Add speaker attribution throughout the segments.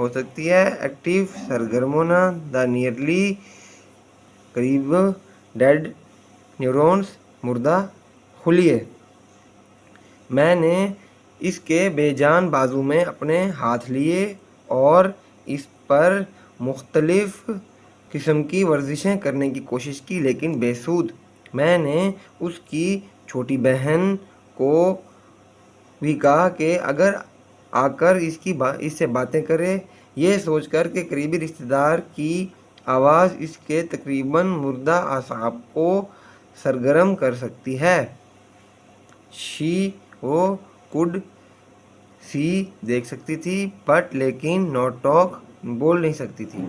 Speaker 1: ہو سکتی ہے. ایکٹیو سرگرم ہونا. دا نیئرلی قریب ڈیڈ نیورونز مردہ خلیے. میں نے اس کے بے جان بازو میں اپنے ہاتھ لیے اور اس پر مختلف قسم کی ورزشیں کرنے کی کوشش کی لیکن بے سود. میں نے اس کی چھوٹی بہن کو بھی کہا کہ اگر آ کر اس سے باتیں کرے، یہ سوچ کر کہ قریبی رشتہ دار کی آواز اس کے تقریباً مردہ اعصاب کو سرگرم کر سکتی ہے. وہ could see دیکھ سکتی تھی بٹ لیکن not talk بول نہیں سکتی تھی.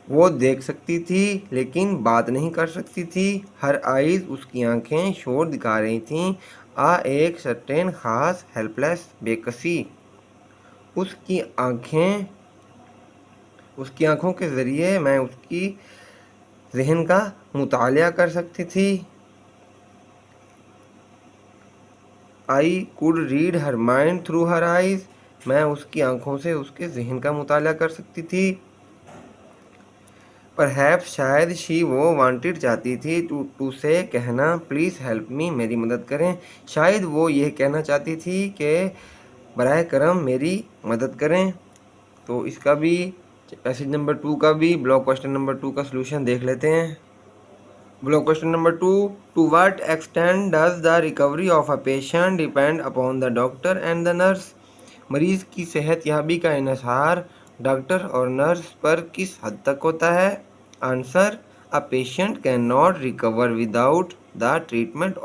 Speaker 1: وہ دیکھ سکتی تھی لیکن بات نہیں کر سکتی تھی. ہر آئیز اس کی آنکھیں شور دکھا رہی تھیں. ایک سرٹین خاص ہیلپ لیس بے کسی. اس کی آنکھوں کے ذریعے میں اس کی ذہن کا مطالعہ کر سکتی تھی. I could read her mind through her eyes. میں اس کی آنکھوں سے اس کے ذہن کا مطالعہ کر سکتی تھی. Perhaps شاید وہ wanted چاہتی تھی to say کہنا please help me میری مدد کریں. شاید وہ یہ کہنا چاہتی تھی کہ براہ کرم میری مدد کریں. تو اس کا بھی پیسج نمبر 2 کا بھی بلاک کوشچن نمبر 2 کا سلوشن دیکھ لیتے ہیں. Block question number 2. To what extent does the recovery of a patient depend upon the doctor and the nurse? مریض کی صحت یابی کا انحصار ڈاکٹر اور نرس پر کس حد تک ہوتا ہے؟ Answer: A patient cannot recover without the treatment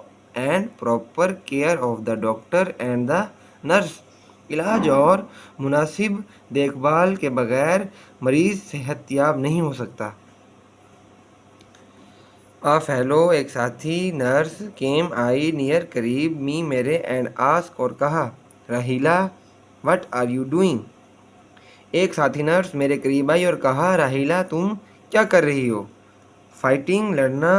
Speaker 1: and proper care of the doctor and the nurse. علاج اور مناسب دیکھ بھال کے بغیر مریض صحت یاب نہیں ہو سکتا. A fellow ایک ساتھی نرس came near قریب me میرے and asked اور کہا Rahila what are you doing? ایک ساتھی نرس میرے قریب آئی اور کہا راہیلا تم کیا کر رہی ہو؟ فائٹنگ لڑنا.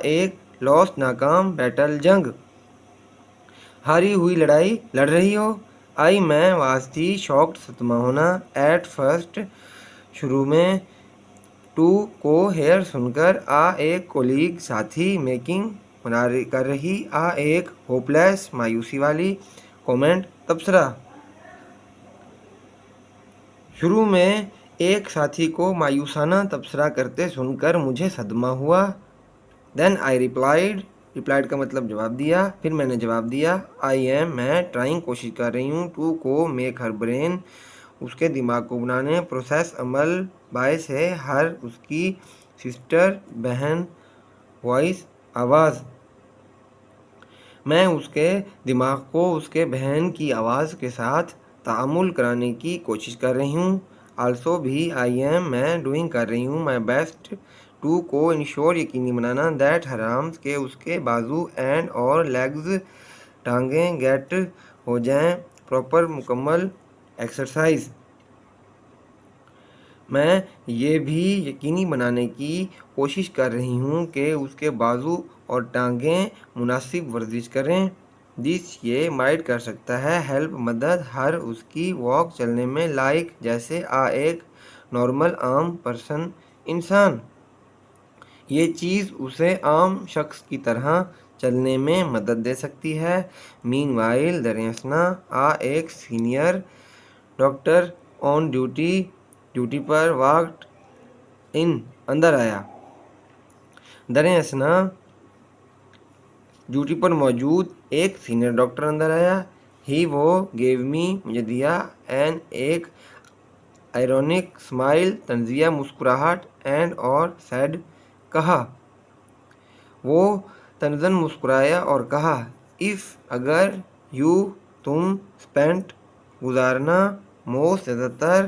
Speaker 1: ایک لاسٹ ناکام بیٹل جنگ. ہاری ہوئی لڑائی لڑ رہی ہو. میں واز تھی شاکڈ صدمہ ہونا. ایٹ فرسٹ شروع میں. ٹو کو ہیئر سن کر. ایک کولیگ ساتھی. میکنگ کر رہی. ایک ہوپلیس مایوسی والی. کومنٹ تبصرہ. شروع میں ایک ساتھی کو مایوسانہ تبصرہ کرتے سن کر مجھے صدمہ ہوا. دین آئی ریپلائڈ کا مطلب جواب دیا. پھر میں نے جواب دیا. میں ٹرائنگ کوشش کر رہی ہوں. ٹو کو میک ہر برین اس کے دماغ کو بنانے. پروسیس عمل. باعث ہے ہر اس کی سسٹر بہن. وائس آواز. میں اس کے دماغ کو اس کے بہن کی آواز کے ساتھ تعامل کرانے کی کوشش کر رہی ہوں. آلسو بھی. میں ڈوئنگ کر رہی ہوں مائی بیسٹ. ٹو کو انشور یقینی بنانا. دیٹ ہر آرمز کے اس کے بازو اینڈ اور لیگز ٹانگیں گیٹ ہو جائیں پراپر مکمل ایکسرسائز. میں یہ بھی یقینی بنانے کی کوشش کر رہی ہوں کہ اس کے بازو اور ٹانگیں مناسب ورزش کریں. دس یہ مائٹ کر سکتا ہے. ہیلپ مدد. ہر اس کی واک چلنے میں. لائک جیسے. ایک نارمل عام پرسن انسان. یہ چیز اسے عام شخص کی طرح چلنے میں مدد دے سکتی ہے. Meanwhile. دریں اثنا. ایک سینئر ڈاکٹر آن ڈیوٹی پر. Walked in. اندر آیا. دریں اثنا ڈیوٹی پر موجود ایک سینئر ڈاکٹر اندر آیا. وہ گیو می مجھے دیا. ایک آئرونک اسمائل طنزیہ مسکراہٹ. اینڈ اور سیڈ کہا. وہ طنزاً مسکرایا اور کہا اف اگر یو تم اسپینٹ گزارنا موسٹ زیادہ تر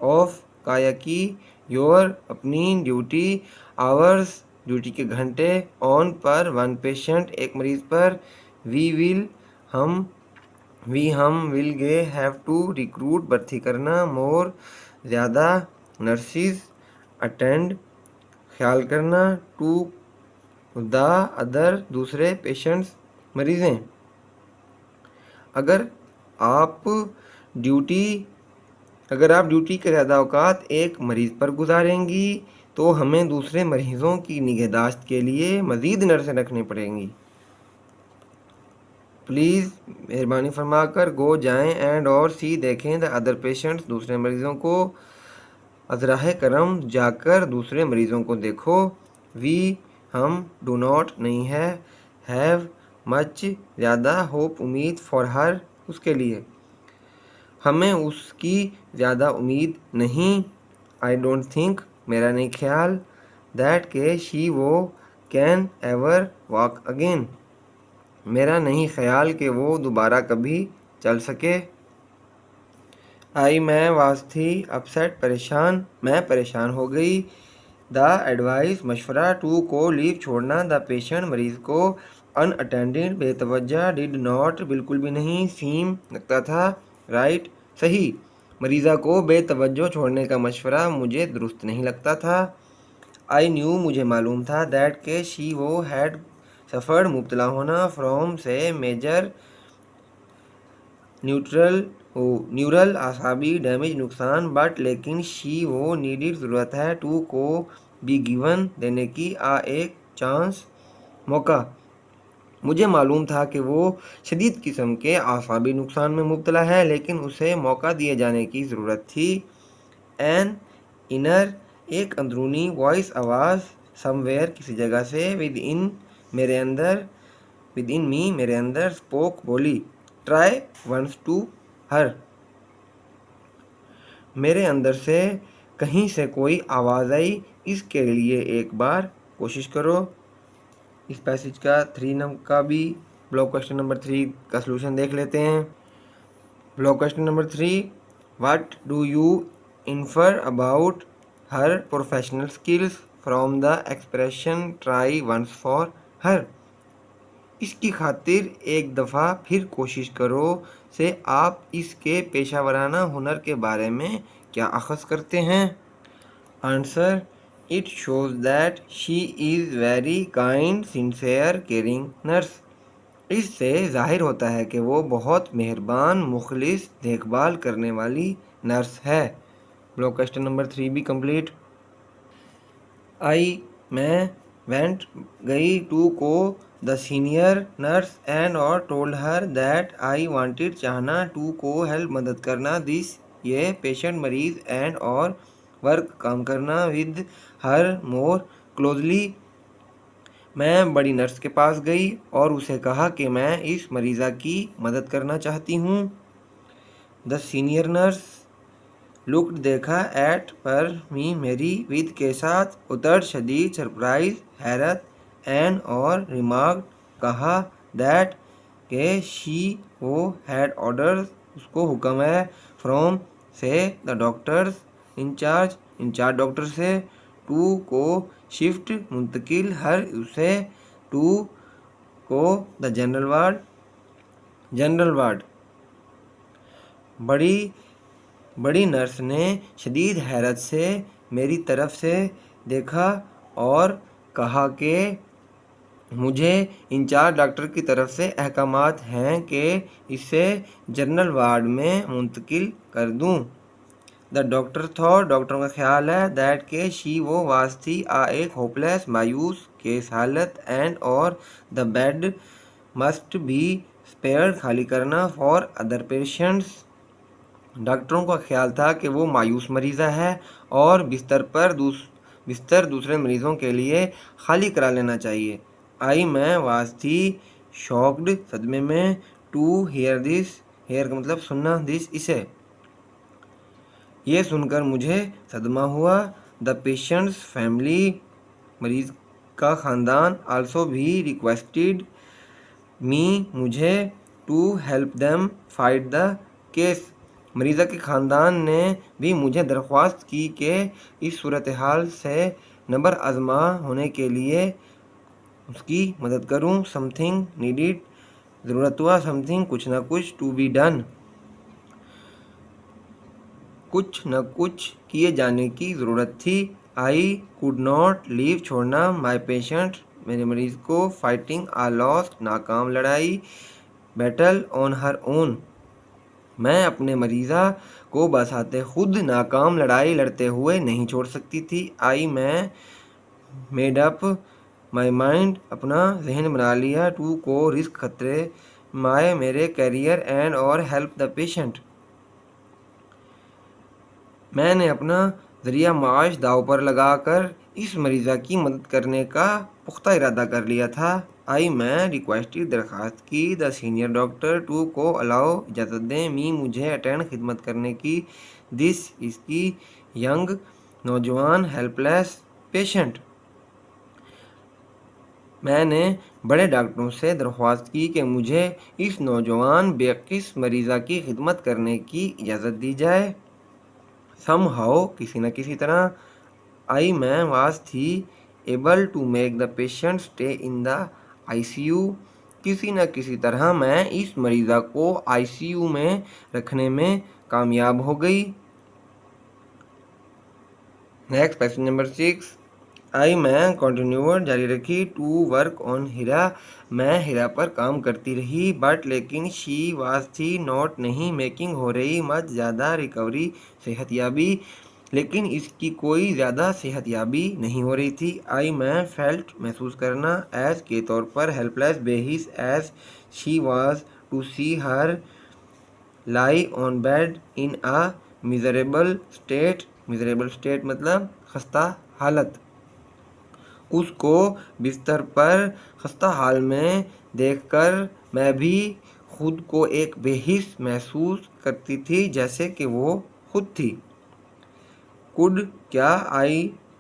Speaker 1: آف کایا کی یور اپنی ڈیوٹی آورز ڈیوٹی کے گھنٹے آن پر ون پیشنٹ ایک مریض پر. ہم ول گے ہیو ٹو ریکروٹ بھرتی کرنا مور زیادہ نرسز اٹینڈ خیال کرنا ٹو دا ادر دوسرے پیشنٹس مریضیں. اگر آپ ڈیوٹی اگر آپ ڈیوٹی کے زیادہ اوقات ایک مریض پر گزاریں گی تو ہمیں دوسرے مریضوں کی نگہداشت کے لیے مزید نرسیں رکھنی پڑیں گی۔ پلیز مہربانی فرما کر گو جائیں اینڈ اور سی دیکھیں دا ادر پیشنٹس، دوسرے مریضوں کو۔ ازراہ کرم جا کر دوسرے مریضوں کو دیکھو۔ وی ہم ڈو ناٹ نہیں ہے، ہیو مچ زیادہ ہوپ امید فار ہر اس کے لیے، ہمیں اس کی زیادہ امید نہیں۔ آئی ڈونٹ تھنک میرا نہیں خیال، دیٹ کہ شی وہ کین ایور واک اگین، میرا نہیں خیال کہ وہ دوبارہ کبھی چل سکے۔ آئی میں واز تھی اپسیٹ پریشان، میں پریشان ہو گئی۔ دا ایڈوائس مشورہ ٹو کو لیو چھوڑنا، دا پیشنٹ مریض کو ان اٹینڈڈ بے توجہ، ڈڈ ناٹ بالکل بھی نہیں، سیم لگتا تھا، رائٹ صحیح، مریضہ کو بے توجہ چھوڑنے کا مشورہ مجھے درست نہیں لگتا تھا۔ آئی نیو مجھے معلوم تھا، دیٹ کہ شی وہ ہیڈ سفرڈ مبتلا ہونا، فرام سے میجر نیورل اعصابی ڈیمیج نقصان، بٹ لیکن شی وہ نیڈیڈ ضرورت ہے، ٹو کو بی گیون دینے کی، ایک چانس موقع، مجھے معلوم تھا کہ وہ شدید قسم کے اعصابی نقصان میں مبتلا ہے لیکن اسے موقع دیے جانے کی ضرورت تھی۔ این انر ایک اندرونی وائس آواز، سم ویئر کسی جگہ سے، ود ان می میرے اندر، اسپوک بولی، ٹرائی ونس ٹو ہر، میرے اندر سے کہیں سے کوئی آواز آئی، اس کے لیے ایک بار کوشش کرو۔ اس پیسج کا 3 کا بھی بلاک کوشچن نمبر 3 کا سلوشن دیکھ لیتے ہیں۔ Block question number 3، what do you infer about her professional skills from the expression try once for her, اس کی خاطر ایک دفعہ پھر کوشش کرو سے آپ اس کے پیشہ ورانہ ہنر کے بارے میں کیا اخذ کرتے ہیں؟ Answer, it shows that she is very kind sincere caring nurse, اس سے ظاہر ہوتا ہے کہ وہ بہت مہربان مخلص دیکھ بھال کرنے والی نرس ہے۔ بلاک کوشچن نمبر 3 بھی کمپلیٹ۔ آئی میں وینٹ گئی ٹو کو دا سینئر نرس اینڈ اور told Hare that I wanted چاہنا، ٹو کو ہیلپ مدد کرنا، دس یہ پیشنٹ مریض اینڈ اور ورک کام کرنا، ود ہر مور کلوزلی، میں بڑی نرس کے پاس گئی اور اسے کہا کہ میں اس مریضہ کی مدد کرنا چاہتی ہوں۔ دا سینئر نرس لکڈ دیکھا، ایٹ پر می میری، ود کے ساتھ، اترڈ شدید، سرپرائز حیرت، این اور ریمارکڈ کہا، دیٹ کہ شی وہ ہیڈ آرڈرز اس کو حکم ہے، فرام سے دا ڈاکٹرز انچارج ڈاکٹر سے، ٹو کو شفٹ منتقل ہر اسے، ٹو کو دا جنرل وارڈ۔ بڑی نرس نے شدید حیرت سے میری طرف سے دیکھا اور کہا کہ مجھے انچارج ڈاکٹر کی طرف سے احکامات ہیں کہ اسے جنرل وارڈ میں منتقل کر دوں۔ دا ڈاکٹر تھاٹ ڈاکٹروں کا خیال ہے، دیٹ کہ شی وہ واز تھی ایک ہوپلیس مایوس کیس حالت، اینڈ اور دا بیڈ مسٹ بی اسپیئرڈ خالی کرنا، فار ادر پیشنٹس، ڈاکٹروں کا خیال تھا کہ وہ مایوس مریضہ ہے اور بستر دوسرے مریضوں کے لیے خالی کرا لینا چاہیے۔ آئی میں واز تھی شاکڈ صدمے میں، ٹو ہیئر دس، ہیئر کا مطلب سننا، دس اسے، یہ سن کر مجھے صدمہ ہوا۔ دا پیشنٹس فیملی مریض کا خاندان، آلسو بھی ریکویسٹڈ می مجھے، to help them fight the case, مریضہ کے خاندان نے بھی مجھے درخواست کی کہ اس صورتحال سے نبر آزما ہونے کے لیے اس کی مدد کروں۔ سم تھنگ نیڈیڈ، ضرورت ہوا، سم تھنگ کچھ نہ کچھ، ٹو بی ڈن، کچھ نہ کچھ کیے جانے کی ضرورت تھی۔ آئی کوڈ ناٹ لیو چھوڑنا، مائی پیشنٹ میرے مریض کو، فائٹنگ لاسٹ ناکام لڑائی، بیٹل آن ہر اون، میں اپنے مریضہ کو بساتے خود ناکام لڑائی لڑتے ہوئے نہیں چھوڑ سکتی تھی. میں میڈ اپ مائی مائنڈ، اپنا ذہن بنا لیا. ٹو کو رسک خطرے، میرے کیریئر اینڈ اور ہیلپ دا پیشنٹ. میں نے اپنا ذریعہ معاش داؤ پر لگا کر اس مریضہ کی مدد کرنے کا پختہ ارادہ کر لیا تھا. میں ریکویسٹڈ، درخواست کی دا سینئر ڈاکٹر ٹو کو الاؤ، اجازت دیں مجھے اٹینڈ خدمت کرنے کی. دس اس کی ینگ، نوجوان ہیلپ لیس پیشنٹ. میں نے بڑے ڈاکٹروں سے درخواست کی کہ مجھے اس نوجوان بے کس مریضہ کی خدمت کرنے کی اجازت دی جائے. سم ہاؤ، کسی نہ کسی طرح. میں واز تھی able to make the patient stay in the ICU. کسی نہ کسی طرح میں اس مریضہ کو ICU میں رکھنے میں کامیاب ہو گئی. Next question number 6. میں کنٹینیوڈ، جاری رکھی ٹو ورک آن ہیرا. میں ہیرا پر کام کرتی رہی. بٹ لیکن شی واز تھی ناٹ، نہیں میکنگ ہو رہی مچ زیادہ ریکوری، صحت یابی. لیکن اس کی کوئی زیادہ صحت یابی نہیں ہو رہی تھی. میں فیلٹ، محسوس کرنا، ایز کے طور پر، ہیلپ لیس، بے حس، as she was to see her lie on bed in a miserable state. Miserable state مطلب خستہ حالت. اس کو بستر پر خستہ حال میں دیکھ کر میں بھی خود کو ایک بے حس محسوس کرتی تھی، جیسے کہ وہ خود تھی. کوڈ، کیا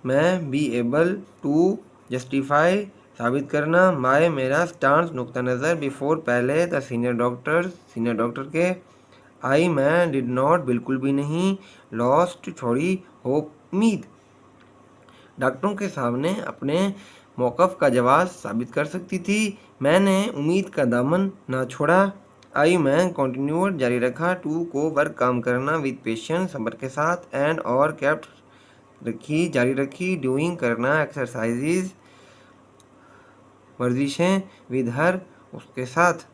Speaker 1: میں بی ایبل ٹو جسٹیفائی، ثابت کرنا، میرا اسٹانس، نقطہ نظر، بیفور، پہلے، دا سینئر ڈاکٹر کے. میں ڈڈ ناٹ، بالکل بھی نہیں، لاسٹ، چھوڑی، ہوپ، امید. ڈاکٹروں کے سامنے اپنے موقف کا جواز ثابت کر سکتی تھی. میں نے امید کا دامن نہ چھوڑا. میں کنٹینیوڈ، جاری رکھا ٹو کو ورک، کام کرنا، ود پیشنس، صبر کے ساتھ، اینڈ اور کیپٹ، رکھی، جاری رکھی، ڈوئنگ، کرنا، ایکسرسائزز، ورزشیں، ود ہر، اس کے ساتھ.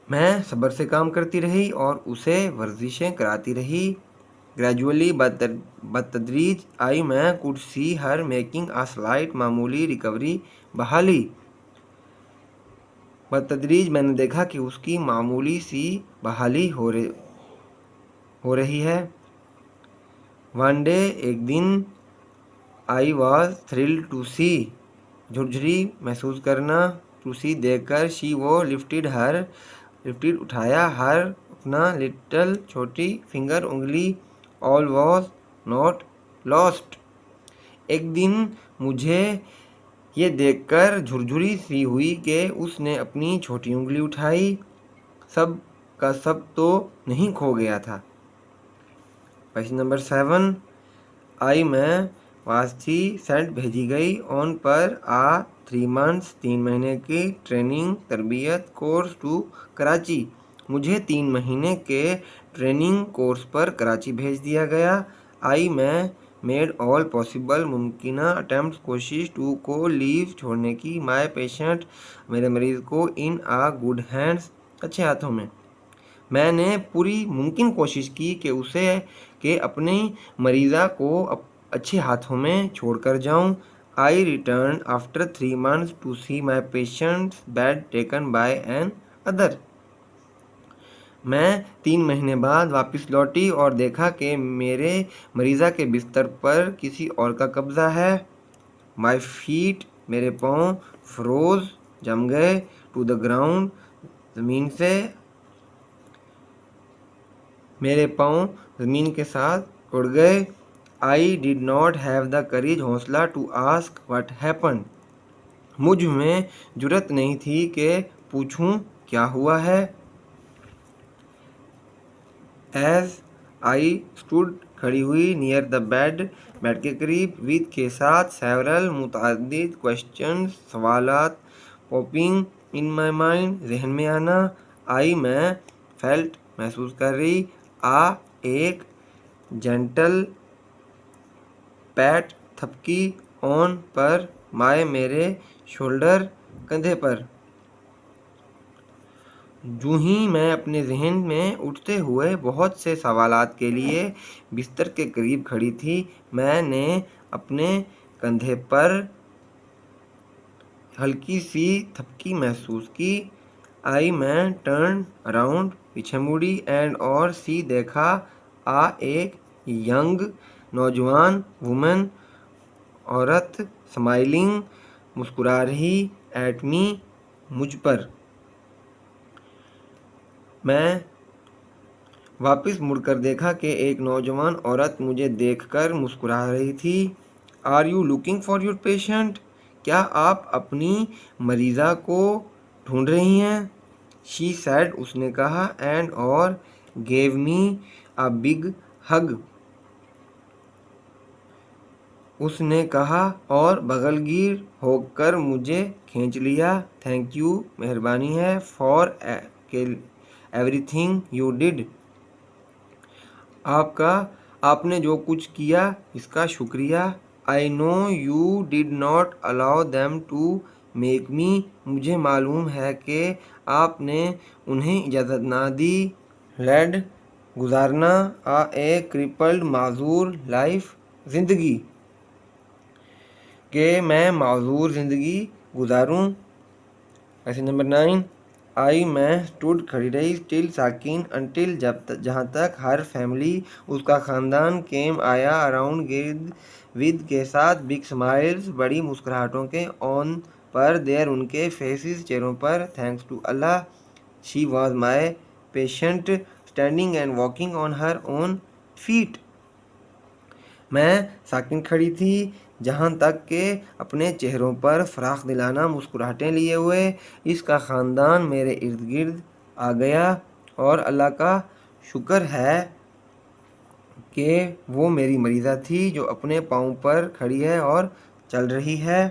Speaker 1: میں صبر سے کام کرتی رہی اور اسے ورزشیں کراتی رہی. گریجولی، بتدریج. میں could see Hare making a slight, معمولی ریکوری، بحالی. بتدریج میں نے دیکھا کہ اس کی معمولی سی بحالی ہو رہی ہے. ون ڈے، ایک دن. واز تھرلڈ ٹو سی، جھرجھری، محسوس کرنا، ٹو سی، دیکھ کر، شی، وہ، لفٹڈ اٹھایا، ہر، اپنا، لٹل، چھوٹی، فنگر، انگلی، آل واز ناٹ لاسٹ. ایک دن مجھے یہ دیکھ کر جھرجھری سی ہوئی کہ اس نے اپنی چھوٹی انگلی اٹھائی. سب کا سب تو نہیں کھو گیا تھا. Question number 7. میں واز تھی سینٹ، بھیجی گئی، آن، پر، 3 months، 3 مہینے کی، ٹریننگ، تربیت، کورس، ٹو کراچی. مجھے 3 مہینے کے ٹریننگ کورس پر کراچی بھیج دیا گیا. میں میڈ آل پاسبل، ممکنہ اٹیمپٹس، کوشش، ٹو کو لیو، چھوڑنے کی، مائی پیشنٹ، میرے مریض کو، ان گڈ ہینڈس، اچھے ہاتھوں میں. میں نے پوری ممکن کوشش کی کہ اپنی مریضہ کو اچھے ہاتھوں میں چھوڑ کر جاؤں. Returned after 3 months to see my patients bed taken by another. میں 3 مہینے بعد واپس لوٹی اور دیکھا کہ میرے مریضہ کے بستر پر کسی اور کا قبضہ ہے. مائی فیٹ، میرے پاؤں، فروز، جم گئے، ٹو دا گراؤنڈ، زمین سے. میرے پاؤں زمین کے ساتھ اڑ گئے. Did not have the courage, حوصلہ، ٹو آسک واٹ ہیپنڈ. مجھ میں جرأت نہیں تھی کہ پوچھوں کیا ہوا ہے. اسٹوڈ، کھڑی ہوئی، نیئر دا بیڈ، بیڈ کے قریب، ود، کے ساتھ، سیورل، متعدد، کویسچنز، سوالات، پاپنگ ان مائی مائنڈ، ذہن میں آنا. میں فیلٹ، محسوس کر رہی، ایک جینٹل پیٹ، تھپکی، آن، پر، میرے شولڈر، کندھے پر. جو ہی میں اپنے ذہن میں اٹھتے ہوئے بہت سے سوالات کے لیے بستر کے قریب کھڑی تھی، میں نے اپنے کندھے پر ہلکی سی تھپکی محسوس کی۔ آئی میں ٹرن اراؤنڈ، پیچھے مڑی اینڈ اور سی دیکھا ایک ینگ نوجوان وومن، عورت، اسمائلنگ، مسکرا رہی ایٹ می، مجھ پر۔ میں واپس مڑ کر دیکھا کہ ایک نوجوان عورت مجھے دیکھ کر مسکرا رہی تھی۔ Are you looking for your patient? کیا آپ اپنی مریضہ کو ڈھونڈ رہی ہیں؟ شی سیڈ، اس نے کہا، اینڈ اور گیو می اے بگ ہگ۔ اس نے کہا اور بغل گیر ہو کر مجھے کھینچ لیا۔ تھینک یو، مہربانی ہے، for everything you did. آپ نے جو کچھ کیا اس کا شکریہ۔ I know you did not allow them to make me. مجھے معلوم ہے کہ آپ نے انہیں اجازت نہ دی۔ لیڈ، گزارنا اے کرپلڈ، معذور لائف، زندگی، کہ میں معذور زندگی گزاروں۔ ایسے نمبر 9، آئی میں اسٹوڈ، کھڑی رہی، اسٹل ساکن، انٹل، جہاں تک، ہر فیملی، اس کا خاندان، کیم، آیا، اراؤنڈ، گرد، ود، کے ساتھ، بگ اسمائلز، بڑی مسکراہٹوں کے، آن، پر، دیر، ان کے، فیسز، چہروں پر، تھینکس ٹو اللہ، she was my patient, standing and walking on her own feet. میں ساکن کھڑی تھی، جہاں تک کہ اپنے چہروں پر فراخ دلانہ مسکراہٹیں لیے ہوئے۔ اس کا خاندان میرے ارد گرد آ گیا، اور اللہ کا شکر ہے کہ وہ میری مریضہ تھی جو اپنے پاؤں پر کھڑی ہے اور چل رہی ہے۔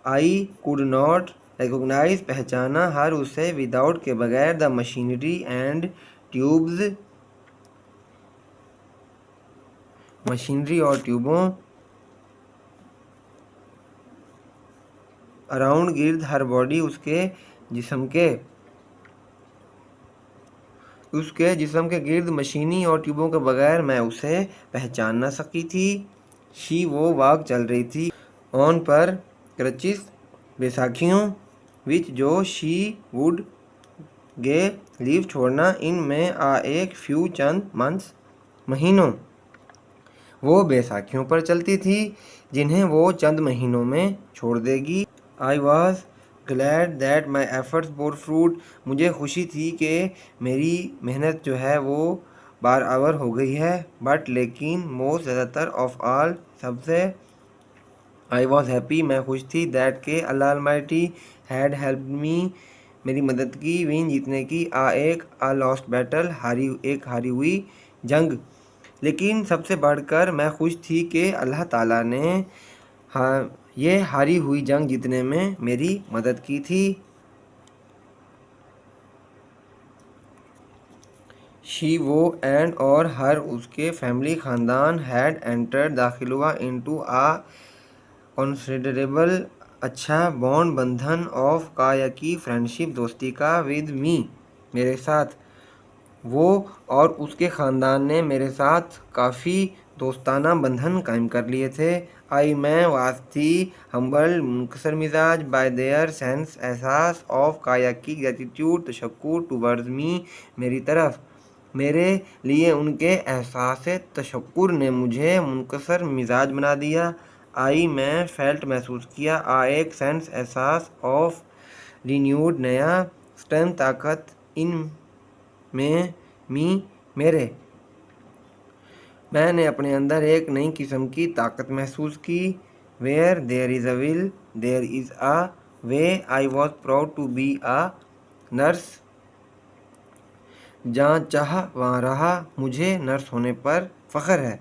Speaker 1: آئی کوڈ ناٹ ریکگنائز، پہچانا، ہر، اسے، وداؤٹ، کے بغیر، the machinery and tubes, machinery اور ٹیوبوں، اراؤنڈ، گرد، ہر باڈی، اس کے جسم کے گرد، مشینری اور ٹیوبوں کے بغیر میں اسے پہچان نہ سکی تھی۔ شی، وہ، واک، چل رہی تھی، آن، پر، کرچز، بیساکھیوں، وچ، جو، شی وڈ گے، لیو، چھوڑنا، ان میں، ایک فیو، چند، منتھس، مہینوں، وہ بیساکھیوں پر چلتی تھی جنہیں وہ چند مہینوں میں چھوڑ دے گی۔ I was glad that my efforts bore fruit, مجھے خوشی تھی کہ میری محنت جو ہے وہ بارآور ہو گئی ہے۔ بٹ، لیکن، موسٹ، زیادہ تر، آف آل، سب سے، آئی واز ہیپی، میں خوش تھی، دیٹ، کہ اللہ المائٹی ہیڈ ہیلپڈ می، میری مدد کی، ون، جیتنے کی، ایک لاسٹ بیٹل، ایک ہاری ہوئی جنگ۔ لیکن سب سے بڑھ کر میں خوش تھی کہ اللہ تعالیٰ نے یہ ہاری ہوئی جنگ جیتنے میں میری مدد کی تھی۔ شی، وہ، اینڈ، اور، ہر، اس کے، فیملی، خاندان، ہیڈ انٹرڈ، داخل ہوا، انٹو کنسیڈریبل، اچھا، بانڈ، بندھن، آف، کا، کی، فرینڈشپ، دوستی کا، ود می، میرے ساتھ۔ وہ اور اس کے خاندان نے میرے ساتھ کافی دوستانہ بندھن قائم کر لیے تھے۔ آئی میں واز تھی، ہمبلڈ، منکسر مزاج، بائی دیئر سینس، احساس، آف، کا، کی، گریٹیٹیوڈ، تشکر، ٹوورڈز می، میری طرف۔ میرے لیے ان کے احساس تشکر نے مجھے منکسر مزاج بنا دیا۔ آئی میں فیلٹ، محسوس کیا، ایک سینس، احساس، آف رینیوڈ، نیا، اسٹرینتھ، طاقت، ان میں، می، میرے۔ میں نے اپنے اندر ایک نئی قسم کی طاقت محسوس کی۔ Where there is a will there is a way, I was proud to be a nurse, جہاں چاہ وہاں رہا، مجھے نرس ہونے پر فخر ہے۔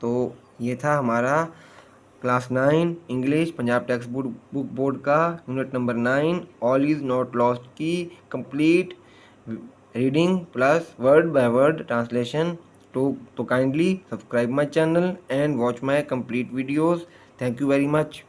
Speaker 1: تو یہ تھا ہمارا class 9 English Punjab text book board کا unit number 9 all is not lost کی complete reading plus word by word translation. تو kindly subscribe my channel and watch my complete videos. Thank you very much.